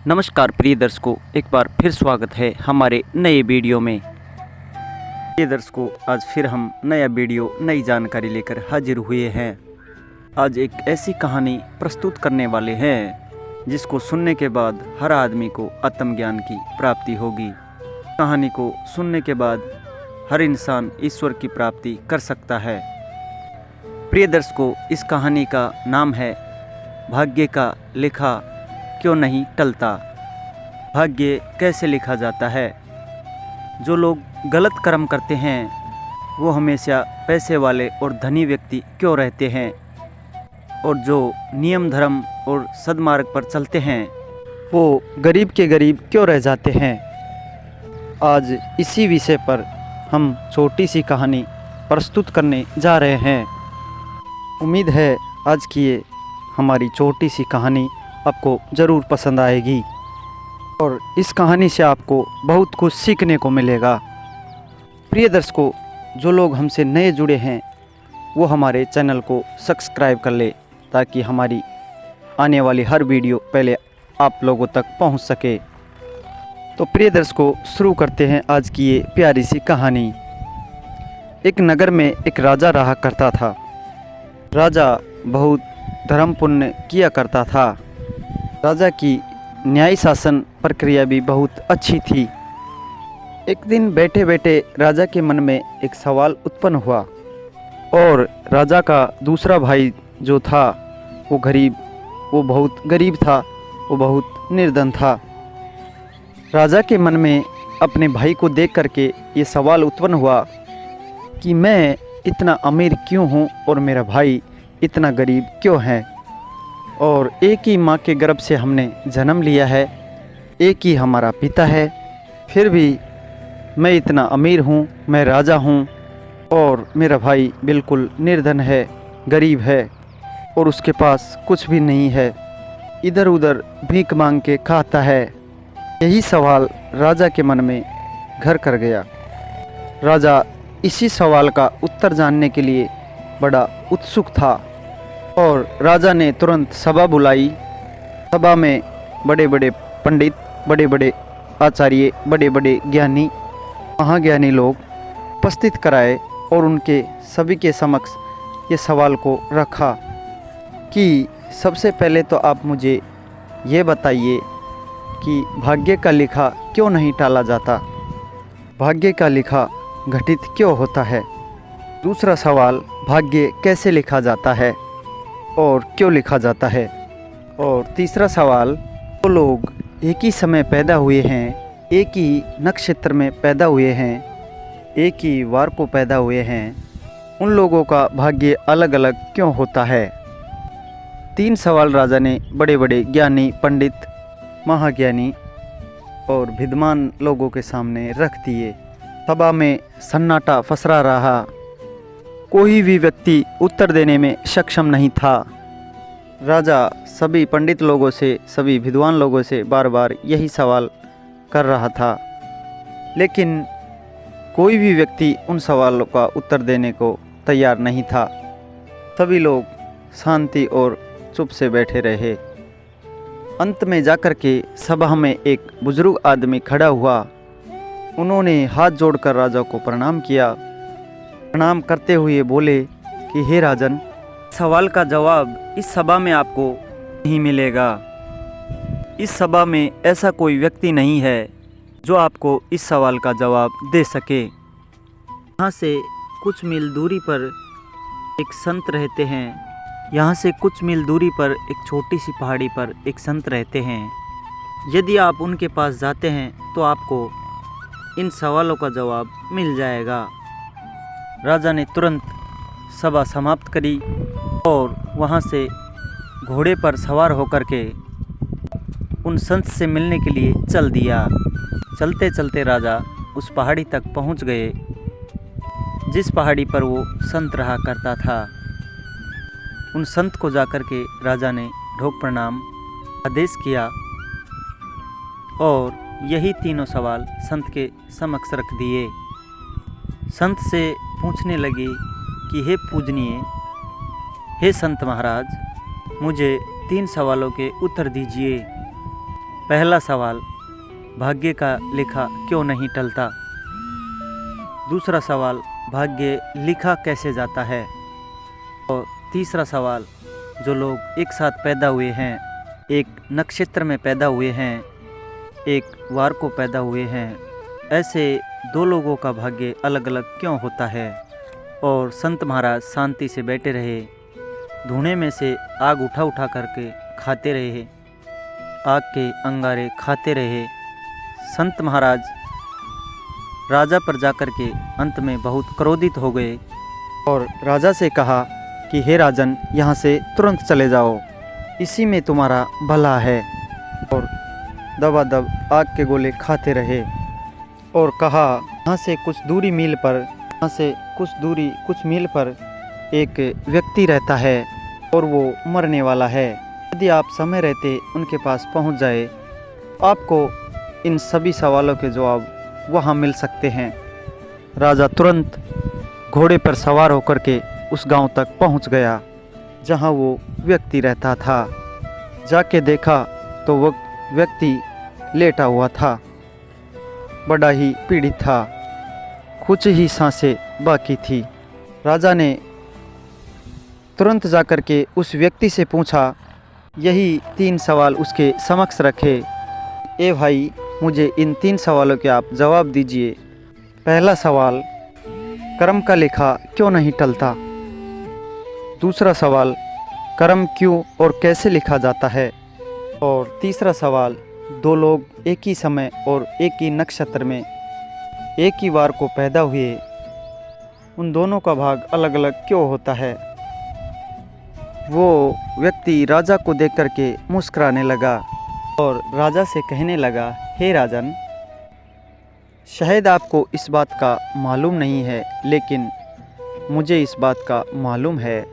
नमस्कार प्रिय दर्शकों, एक बार फिर स्वागत है हमारे नए वीडियो में। प्रिय दर्शकों, आज फिर हम नया वीडियो नई जानकारी लेकर हाजिर हुए हैं। आज एक ऐसी कहानी प्रस्तुत करने वाले हैं जिसको सुनने के बाद हर आदमी को आत्मज्ञान की प्राप्ति होगी। कहानी को सुनने के बाद हर इंसान ईश्वर की प्राप्ति कर सकता है। प्रिय दर्शकों, इस कहानी का नाम है भाग्य का लिखा क्यों नहीं टलता। भाग्य कैसे लिखा जाता है। जो लोग गलत कर्म करते हैं वो हमेशा पैसे वाले और धनी व्यक्ति क्यों रहते हैं, और जो नियम धर्म और सद्मार्ग पर चलते हैं वो गरीब के गरीब क्यों रह जाते हैं। आज इसी विषय पर हम छोटी सी कहानी प्रस्तुत करने जा रहे हैं। उम्मीद है आज की ये हमारी छोटी सी कहानी आपको ज़रूर पसंद आएगी और इस कहानी से आपको बहुत कुछ सीखने को मिलेगा। प्रिय दर्शकों, जो लोग हमसे नए जुड़े हैं वो हमारे चैनल को सब्सक्राइब कर ले ताकि हमारी आने वाली हर वीडियो पहले आप लोगों तक पहुंच सके। तो प्रिय दर्शकों, शुरू करते हैं आज की ये प्यारी सी कहानी। एक नगर में एक राजा रहा करता था। राजा बहुत धर्म पुण्य किया करता था। राजा की न्याय शासन प्रक्रिया भी बहुत अच्छी थी। एक दिन बैठे बैठे राजा के मन में एक सवाल उत्पन्न हुआ और राजा का दूसरा भाई जो था वो बहुत गरीब था, वो बहुत निर्धन था। राजा के मन में अपने भाई को देख करके ये सवाल उत्पन्न हुआ कि मैं इतना अमीर क्यों हूँ और मेरा भाई इतना गरीब क्यों है, और एक ही माँ के गर्भ से हमने जन्म लिया है, एक ही हमारा पिता है, फिर भी मैं इतना अमीर हूँ, मैं राजा हूँ और मेरा भाई बिल्कुल निर्धन है, गरीब है और उसके पास कुछ भी नहीं है, इधर उधर भीख मांग के खाता है। यही सवाल राजा के मन में घर कर गया। राजा इसी सवाल का उत्तर जानने के लिए बड़ा उत्सुक था और राजा ने तुरंत सभा बुलाई। सभा में बड़े बड़े पंडित, बड़े बड़े आचार्य, बड़े बड़े ज्ञानी, महाज्ञानी लोग उपस्थित कराए और उनके सभी के समक्ष ये सवाल को रखा कि सबसे पहले तो आप मुझे ये बताइए कि भाग्य का लिखा क्यों नहीं टाला जाता, भाग्य का लिखा घटित क्यों होता है। दूसरा सवाल, भाग्य कैसे लिखा जाता है और क्यों लिखा जाता है। और तीसरा सवाल, वो लोग एक ही समय पैदा हुए हैं, एक ही नक्षत्र में पैदा हुए हैं, एक ही वार को पैदा हुए हैं, उन लोगों का भाग्य अलग अलग क्यों होता है। 3 सवाल राजा ने बड़े बड़े ज्ञानी, पंडित, महाज्ञानी और विद्वान लोगों के सामने रख दिए। सभा में सन्नाटा पसरा रहा। कोई भी व्यक्ति उत्तर देने में सक्षम नहीं था। राजा सभी पंडित लोगों से, सभी विद्वान लोगों से बार बार यही सवाल कर रहा था, लेकिन कोई भी व्यक्ति उन सवालों का उत्तर देने को तैयार नहीं था। सभी लोग शांति और चुप से बैठे रहे। अंत में जाकर के सभा में एक बुजुर्ग आदमी खड़ा हुआ। उन्होंने हाथ जोड़कर राजा को प्रणाम किया। प्रणाम करते हुए बोले कि हे राजन, सवाल का जवाब इस सभा में आपको नहीं मिलेगा। इस सभा में ऐसा कोई व्यक्ति नहीं है जो आपको इस सवाल का जवाब दे सके। यहाँ से कुछ मील दूरी पर एक संत रहते हैं। यहाँ से कुछ मील दूरी पर एक छोटी सी पहाड़ी पर एक संत रहते हैं। यदि आप उनके पास जाते हैं तो आपको इन सवालों का जवाब मिल जाएगा। राजा ने तुरंत सभा समाप्त करी और वहाँ से घोड़े पर सवार होकर के उन संत से मिलने के लिए चल दिया। चलते चलते राजा उस पहाड़ी तक पहुँच गए जिस पहाड़ी पर वो संत रहा करता था। उन संत को जाकर के राजा ने ढोक प्रणाम आदेश किया और यही तीनों सवाल संत के समक्ष रख दिए। संत से पूछने लगे कि हे पूजनीय, हे संत महाराज, मुझे 3 सवालों के उत्तर दीजिए। पहला सवाल, भाग्य का लिखा क्यों नहीं टलता। दूसरा सवाल, भाग्य लिखा कैसे जाता है। और तीसरा सवाल, जो लोग एक साथ पैदा हुए हैं, एक नक्षत्र में पैदा हुए हैं, एक वार को पैदा हुए हैं, ऐसे दो लोगों का भाग्य अलग अलग क्यों होता है। और संत महाराज शांति से बैठे रहे, धुएं में से आग उठा उठा करके खाते रहे, आग के अंगारे खाते रहे। संत महाराज राजा पर जाकर के अंत में बहुत क्रोधित हो गए और राजा से कहा कि हे राजन, यहाँ से तुरंत चले जाओ, इसी में तुम्हारा भला है। और दबादब आग के गोले खाते रहे और कहा, यहाँ से कुछ दूरी मील पर एक व्यक्ति रहता है और वो मरने वाला है। यदि आप समय रहते उनके पास पहुँच जाए, आपको इन सभी सवालों के जवाब वहाँ मिल सकते हैं। राजा तुरंत घोड़े पर सवार होकर के उस गांव तक पहुँच गया जहाँ वो व्यक्ति रहता था। जाके देखा तो वो व्यक्ति लेटा हुआ था, बड़ा ही पीड़ित था, कुछ ही सांसें बाकी थी। राजा ने तुरंत जाकर के उस व्यक्ति से पूछा, यही 3 सवाल उसके समक्ष रखे। ए भाई, मुझे इन 3 सवालों के आप जवाब दीजिए। पहला सवाल, कर्म का लेखा क्यों नहीं टलता। दूसरा सवाल, कर्म क्यों और कैसे लिखा जाता है। और तीसरा सवाल, 2 लोग एक ही समय और एक ही नक्षत्र में एक ही वार को पैदा हुए, उन दोनों का भाग अलग अलग क्यों होता है। वो व्यक्ति राजा को देख करके मुस्कुराने लगा और राजा से कहने लगा, हे राजन, शायद आपको इस बात का मालूम नहीं है, लेकिन मुझे इस बात का मालूम है।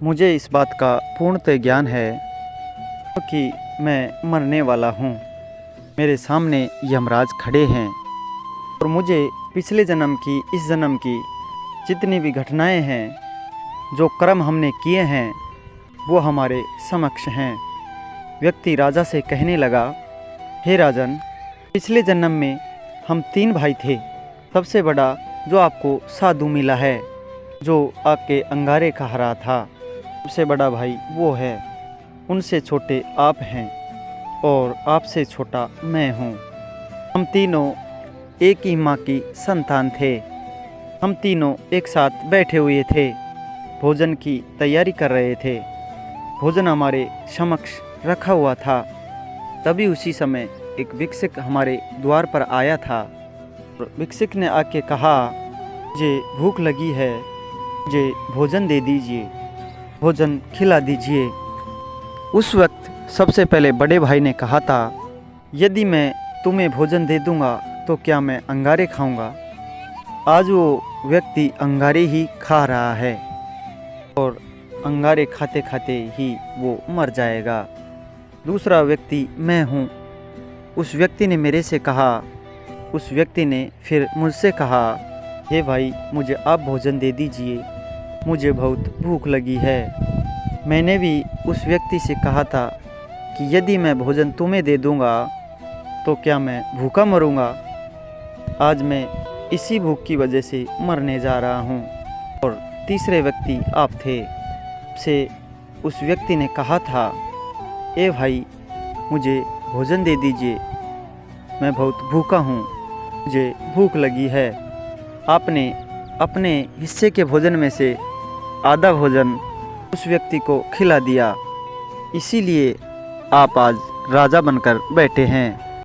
मुझे इस बात का पूर्णतः ज्ञान है क्योंकि मैं मरने वाला हूँ। मेरे सामने यमराज खड़े हैं और मुझे पिछले जन्म की, इस जन्म की जितनी भी घटनाएं हैं, जो कर्म हमने किए हैं, वो हमारे समक्ष हैं। व्यक्ति राजा से कहने लगा, हे राजन, पिछले जन्म में हम 3 भाई थे। सबसे बड़ा जो आपको साधु मिला है, जो आपके अंगारे खा रहा था, सबसे बड़ा भाई वो है। उनसे छोटे आप हैं और आपसे छोटा मैं हूँ। हम तीनों एक ही माँ की संतान थे। हम तीनों एक साथ बैठे हुए थे, भोजन की तैयारी कर रहे थे। भोजन हमारे समक्ष रखा हुआ था। तभी उसी समय एक भिक्षुक हमारे द्वार पर आया था। भिक्षुक ने आके कहा, मुझे भूख लगी है, मुझे भोजन दे दीजिए, भोजन खिला दीजिए। उस वक्त सबसे पहले बड़े भाई ने कहा था, यदि मैं तुम्हें भोजन दे दूंगा तो क्या मैं अंगारे खाऊंगा। आज वो व्यक्ति अंगारे ही खा रहा है और अंगारे खाते खाते ही वो मर जाएगा। दूसरा व्यक्ति मैं हूँ। उस व्यक्ति ने मेरे से कहा, उस व्यक्ति ने फिर मुझसे कहा, हे भाई, मुझे आप भोजन दे दीजिए, मुझे बहुत भूख लगी है। मैंने भी उस व्यक्ति से कहा था कि यदि मैं भोजन तुम्हें दे दूंगा तो क्या मैं भूखा मरूंगा। आज मैं इसी भूख की वजह से मरने जा रहा हूँ। और तीसरे व्यक्ति आप थे। से उस व्यक्ति ने कहा था, ए भाई, मुझे भोजन दे दीजिए, मैं बहुत भूखा हूँ, मुझे भूख लगी है। आपने अपने हिस्से के भोजन में से आधा भोजन उस व्यक्ति को खिला दिया, इसीलिए आप आज राजा बनकर बैठे हैं।